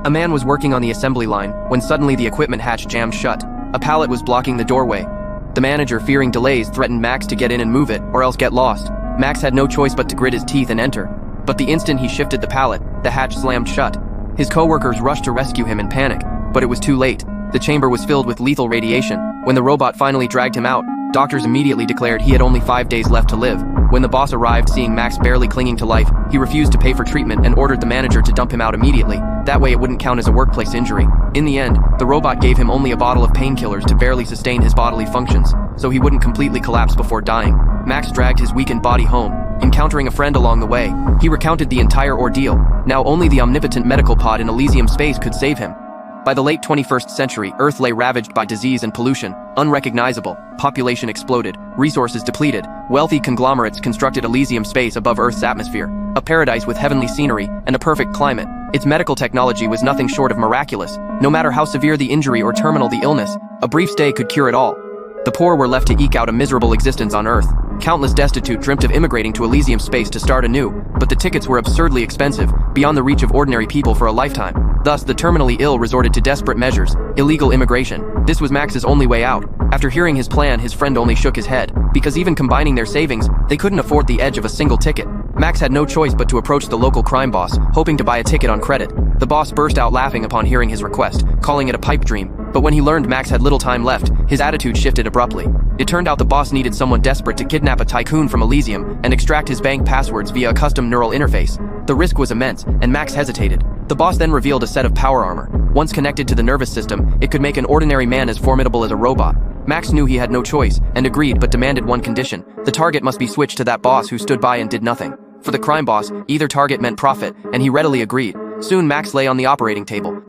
A man was working on the assembly line when suddenly the equipment hatch jammed shut. A pallet was blocking the doorway. The manager, fearing delays, threatened Max to get in and move it, or else get lost. Max had no choice but to grit his teeth and enter. But the instant he shifted the pallet, the hatch slammed shut. His co-workers rushed to rescue him in panic, but it was too late. The chamber was filled with lethal radiation. When the robot finally dragged him out, doctors immediately declared he had only 5 days left to live. When the boss arrived, seeing Max barely clinging to life, he refused to pay for treatment and ordered the manager to dump him out immediately. That way it wouldn't count as a workplace injury. In the end, the robot gave him only a bottle of painkillers to barely sustain his bodily functions, so he wouldn't completely collapse before dying. Max dragged his weakened body home, encountering a friend along the way. He recounted the entire ordeal. Now only the omnipotent medical pod in Elysium space could save him. By the late 21st century, Earth lay ravaged by disease and pollution, unrecognizable, population exploded, resources depleted. Wealthy conglomerates constructed Elysium space above Earth's atmosphere, a paradise with heavenly scenery and a perfect climate. Its medical technology was nothing short of miraculous. No matter how severe the injury or terminal the illness, a brief stay could cure it all. The poor were left to eke out a miserable existence on Earth. Countless destitute dreamt of immigrating to Elysium space to start anew, but the tickets were absurdly expensive, beyond the reach of ordinary people for a lifetime. Thus, the terminally ill resorted to desperate measures, illegal immigration. This was Max's only way out. After hearing his plan, his friend only shook his head, because even combining their savings, they couldn't afford the edge of a single ticket. Max had no choice but to approach the local crime boss, hoping to buy a ticket on credit. The boss burst out laughing upon hearing his request, calling it a pipe dream. But when he learned Max had little time left, his attitude shifted abruptly. It turned out the boss needed someone desperate to kidnap a tycoon from Elysium and extract his bank passwords via a custom neural interface. The risk was immense, and Max hesitated. The boss then revealed a set of power armor. Once connected to the nervous system, it could make an ordinary man as formidable as a robot. Max knew he had no choice, and agreed, but demanded one condition. The target must be switched to that boss who stood by and did nothing. For the crime boss, either target meant profit, and he readily agreed. Soon Max lay on the operating table,